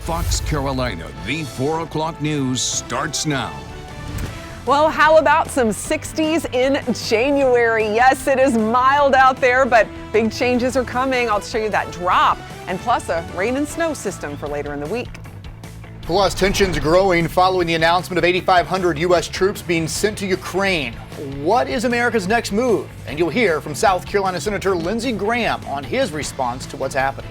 Fox Carolina, the 4 o'clock news starts now. Well, how about some 60s in January? Yes, it is mild out there, but big changes are coming. I'll show you that drop, and plus a rain and snow system for later in the week. Plus, tensions growing following the announcement of 8,500 U.S. troops being sent to Ukraine. What is America's next move? And you'll hear from South Carolina Senator Lindsey Graham on his response to what's happening.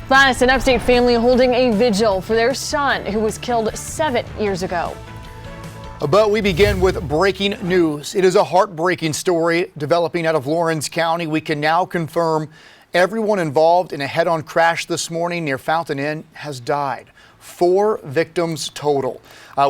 Plus, an upstate family holding a vigil for their son who was killed 7 years ago. But we begin with breaking news. It is a heartbreaking story developing out of Lawrence County. We can now confirm everyone involved in a head-on crash this morning near Fountain Inn has died. 4 victims total.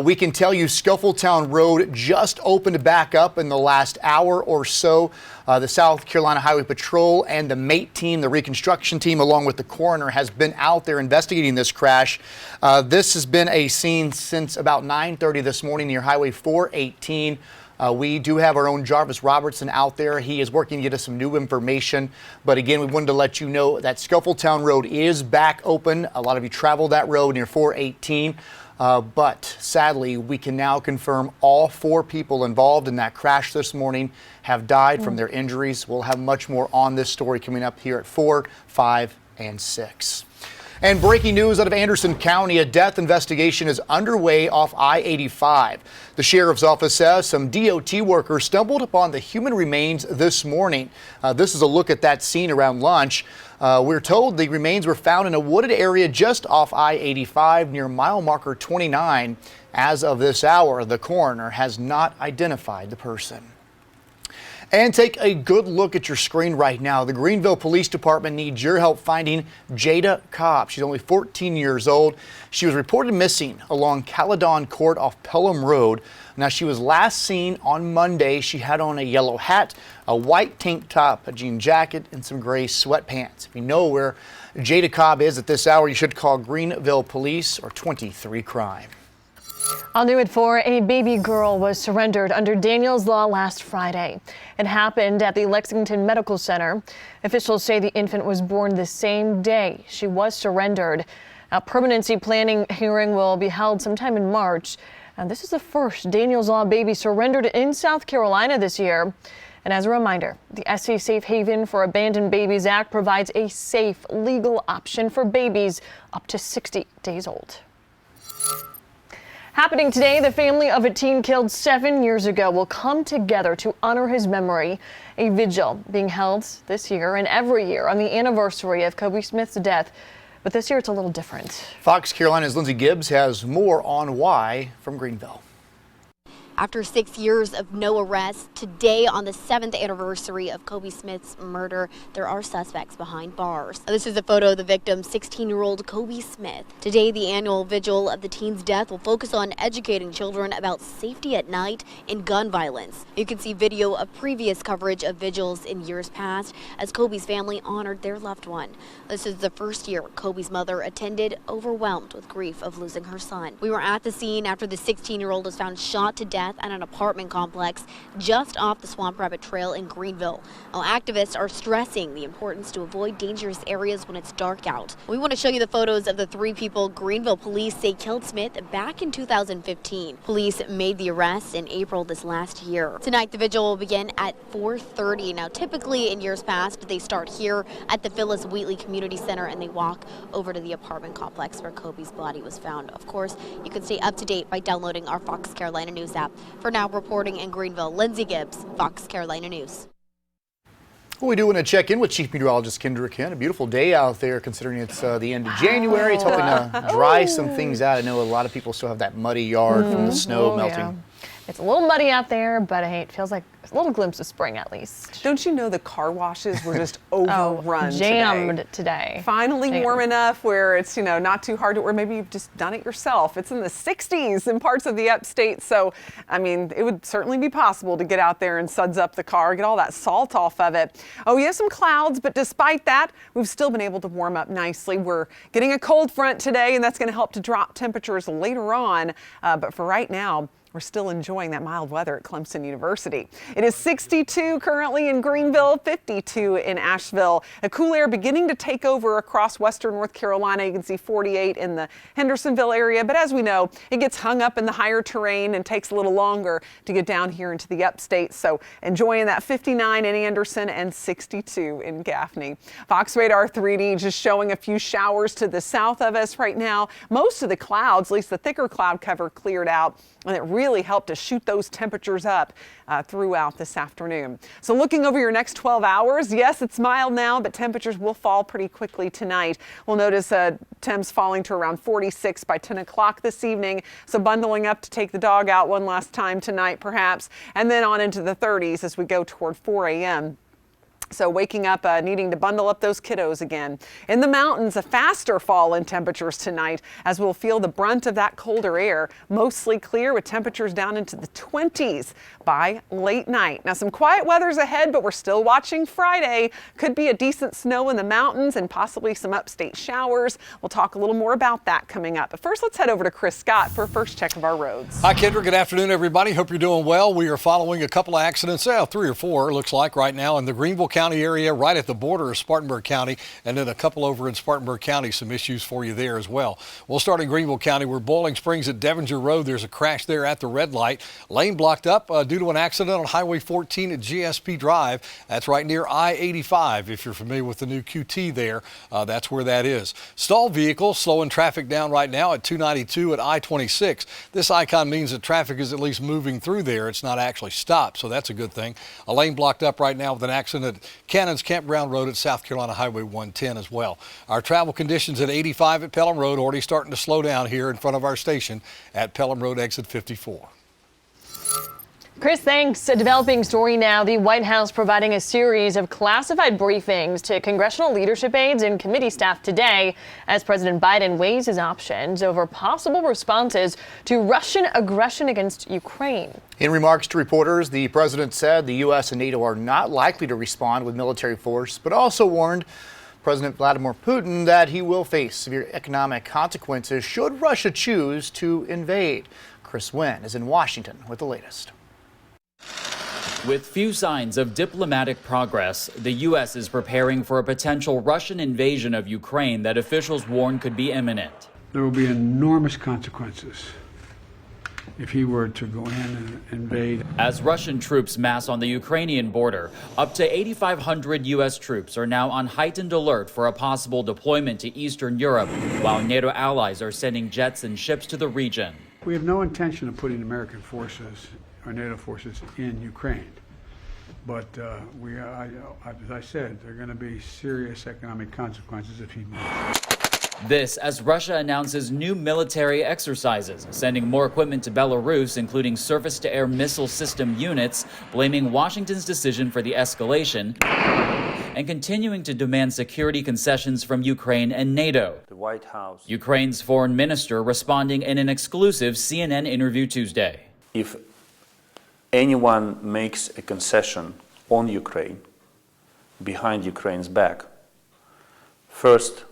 We can tell you Scuffletown Road just opened back up in the last hour or so. The South Carolina Highway Patrol and the MATE team, the reconstruction team, along with the coroner, has been out there investigating this crash. This has been a scene since about 9:30 this morning near Highway 418. We do have our own Jarvis Robertson out there. He is working to get us some new information. But again, we wanted to let you know that Scuffletown Road is back open. A lot of you travel that road near 418. But sadly, we can now confirm all 4 people involved in that crash this morning have died from their injuries. We'll have much more on this story coming up here at 4, 5, and 6. And breaking news out of Anderson County, a death investigation is underway off I-85. The sheriff's office says some DOT workers stumbled upon the human remains this morning. This is a look at that scene around lunch. We're told the remains were found in a wooded area just off I-85 near mile marker 29. As of this hour, the coroner has not identified the person. And take a good look at your screen right now. The Greenville Police Department needs your help finding Jada Cobb. She's only 14 years old. She was reported missing along Caledon Court off Pelham Road. Now, she was last seen on Monday. She had on a yellow hat, a white tank top, a jean jacket, and some gray sweatpants. If you know where Jada Cobb is at this hour, you should call Greenville Police or 23 Crime. All new at 4, a baby girl was surrendered under Daniel's Law last Friday. It happened at the Lexington Medical Center. Officials say the infant was born the same day she was surrendered. A permanency planning hearing will be held sometime in March. And this is the first Daniel's Law baby surrendered in South Carolina this year. And as a reminder, the SC Safe Haven for Abandoned Babies Act provides a safe legal option for babies up to 60 days old. Happening today, the family of a teen killed 7 years ago will come together to honor his memory. A vigil being held this year and every year on the anniversary of Kobe Smith's death. But this year it's a little different. Fox Carolina's Lindsey Gibbs has more on why from Greenville. After 6 years of no arrests, today on the 7th anniversary of Kobe Smith's murder, there are suspects behind bars. This is a photo of the victim, 16-year-old Kobe Smith. Today, the annual vigil of the teen's death will focus on educating children about safety at night and gun violence. You can see video of previous coverage of vigils in years past as Kobe's family honored their loved one. This is the first year Kobe's mother attended, overwhelmed with grief of losing her son. We were at the scene after the 16-year-old was found shot to death at an apartment complex just off the Swamp Rabbit Trail in Greenville. Now, activists are stressing the importance to avoid dangerous areas when it's dark out. We want to show you the photos of the 3 people Greenville police say killed Smith back in 2015. Police made the arrests in April this last year. Tonight, the vigil will begin at 4:30. Now, typically in years past, they start here at the Phyllis Wheatley Community Center and they walk over to the apartment complex where Kobe's body was found. Of course, you can stay up to date by downloading our Fox Carolina News app. For now, reporting in Greenville, Lindsey Gibbs, Fox Carolina News. Well, we do want to check in with Chief Meteorologist Kendra Kent. A beautiful day out there considering it's the end of January. It's hoping to dry some things out. I know a lot of people still have that muddy yard from the snow melting. Yeah. It's a little muddy out there, but hey, it feels like a little glimpse of spring at least. Don't you know the car washes were just overrun jammed today. Finally warm enough where it's, not too hard to, or maybe you've just done it yourself. It's in the 60s in parts of the upstate. So, I mean, it would certainly be possible to get out there and suds up the car, get all that salt off of it. Oh, we have some clouds, but despite that, we've still been able to warm up nicely. We're getting a cold front today, and that's going to help to drop temperatures later on. But for right now, we're still enjoying that mild weather at Clemson University. It is 62 currently in Greenville, 52 in Asheville. A cool air beginning to take over across western North Carolina. You can see 48 in the Hendersonville area, but as we know, it gets hung up in the higher terrain and takes a little longer to get down here into the upstate. So enjoying that 59 in Anderson and 62 in Gaffney. Fox Radar 3D just showing a few showers to the south of us right now. Most of the clouds, at least the thicker cloud cover, cleared out, and it really helped to shoot those temperatures up throughout this afternoon. So looking over your next 12 hours, yes, it's mild now, but temperatures will fall pretty quickly tonight. We'll notice temps falling to around 46 by 10 o'clock this evening. So bundling up to take the dog out one last time tonight, perhaps, and then on into the 30s as we go toward 4 a.m. So waking up needing to bundle up those kiddos again. In the mountains, a faster fall in temperatures tonight as we'll feel the brunt of that colder air. Mostly clear with temperatures down into the 20s by late night. Now some quiet weather's ahead, but we're still watching Friday. Could be a decent snow in the mountains and possibly some upstate showers. We'll talk a little more about that coming up. But first, let's head over to Chris Scott for a first check of our roads. Hi, Kendra. Good afternoon, everybody. Hope you're doing well. We are following a couple of accidents, 3 or 4, looks like right now in the Greenville County area, right at the border of Spartanburg County, and then a couple over in Spartanburg County. Some issues for you there as well. We'll start in Greenville County. We're Boiling Springs at Devonshire Road. There's a crash there at the red light. Lane blocked up due to an accident on Highway 14 at GSP Drive. That's right near I-85. If you're familiar with the new QT there, that's where that is. Stalled vehicles slowing traffic down right now at 292 at I-26. This icon means that traffic is at least moving through there. It's not actually stopped, so that's a good thing. A lane blocked up right now with an accident at Cannon's Campground Road at South Carolina Highway 110 as well. Our travel conditions at 85 at Pelham Road already starting to slow down here in front of our station at Pelham Road exit 54. Chris, thanks. A developing story now. The White House providing a series of classified briefings to congressional leadership aides and committee staff today as President Biden weighs his options over possible responses to Russian aggression against Ukraine. In remarks to reporters, the president said the U.S. and NATO are not likely to respond with military force, but also warned President Vladimir Putin that he will face severe economic consequences should Russia choose to invade. Chris Wynn is in Washington with the latest. With few signs of diplomatic progress, the U.S. is preparing for a potential Russian invasion of Ukraine that officials warn could be imminent. There will be enormous consequences if he were to go in and invade. As Russian troops mass on the Ukrainian border, up to 8,500 U.S. troops are now on heightened alert for a possible deployment to Eastern Europe, while NATO allies are sending jets and ships to the region. We have no intention of putting American forces or NATO forces in Ukraine. But as I said, there are going to be serious economic consequences if he moves. This as Russia announces new military exercises, sending more equipment to Belarus, including surface-to-air missile system units, blaming Washington's decision for the escalation, and continuing to demand security concessions from Ukraine and NATO. The White House. Ukraine's foreign minister responding in an exclusive CNN interview Tuesday. If anyone makes a concession on Ukraine, behind Ukraine's back, first,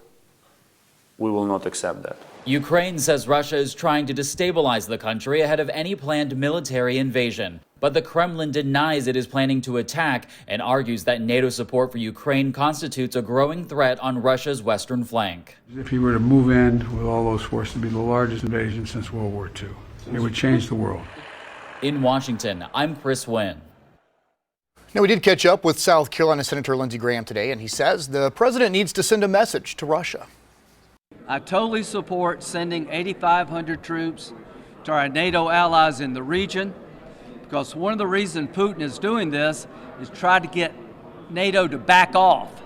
we will not accept that. Ukraine says Russia is trying to destabilize the country ahead of any planned military invasion. But the Kremlin denies it is planning to attack and argues that NATO support for Ukraine constitutes a growing threat on Russia's western flank. If he were to move in with all those forces, it would be the largest invasion since World War II. It would change the world. In Washington, I'm Chris Wynn. Now, we did catch up with South Carolina Senator Lindsey Graham today, and he says the president needs to send a message to Russia. I totally support sending 8,500 troops to our NATO allies in the region, because one of the reasons Putin is doing this is try to get NATO to back off.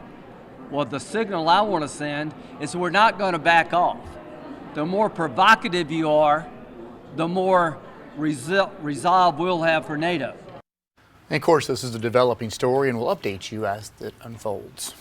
Well, the signal I want to send is we're not going to back off. The more provocative you are, the more resolve we'll have for NATO. And of course, this is a developing story, and we'll update you as it unfolds.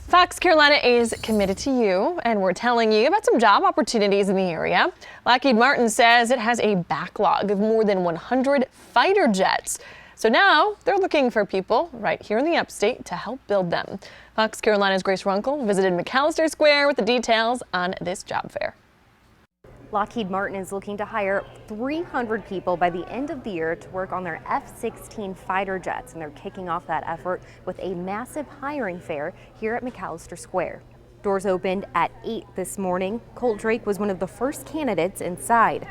Fox Carolina is committed to you, and we're telling you about some job opportunities in the area. Lockheed Martin says it has a backlog of more than 100 fighter jets. So now they're looking for people right here in the upstate to help build them. Fox Carolina's Grace Runkel visited McAllister Square with the details on this job fair. Lockheed Martin is looking to hire 300 people by the end of the year to work on their F-16 fighter jets, and they're kicking off that effort with a massive hiring fair here at McAllister Square. Doors opened at 8 this morning. Colt Drake was one of the first candidates inside.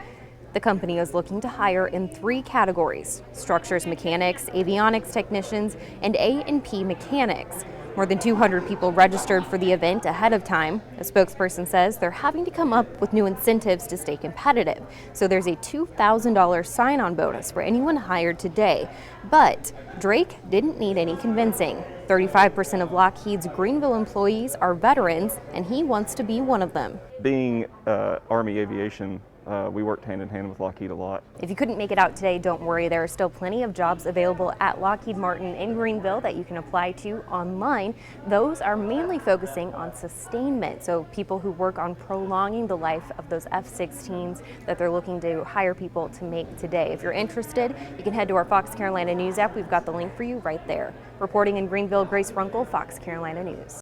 The company is looking to hire in 3 categories: structures mechanics, avionics technicians, and A&P mechanics. More than 200 people registered for the event ahead of time. A spokesperson says they're having to come up with new incentives to stay competitive. So there's a $2,000 sign-on bonus for anyone hired today. But Drake didn't need any convincing. 35% of Lockheed's Greenville employees are veterans, and he wants to be one of them. Being Army aviation, we worked hand in hand with Lockheed a lot. If you couldn't make it out today, don't worry. There are still plenty of jobs available at Lockheed Martin in Greenville that you can apply to online. Those are mainly focusing on sustainment, so people who work on prolonging the life of those F-16s that they're looking to hire people to make today. If you're interested, you can head to our Fox Carolina News app. We've got the link for you right there. Reporting in Greenville, Grace Runkel, Fox Carolina News.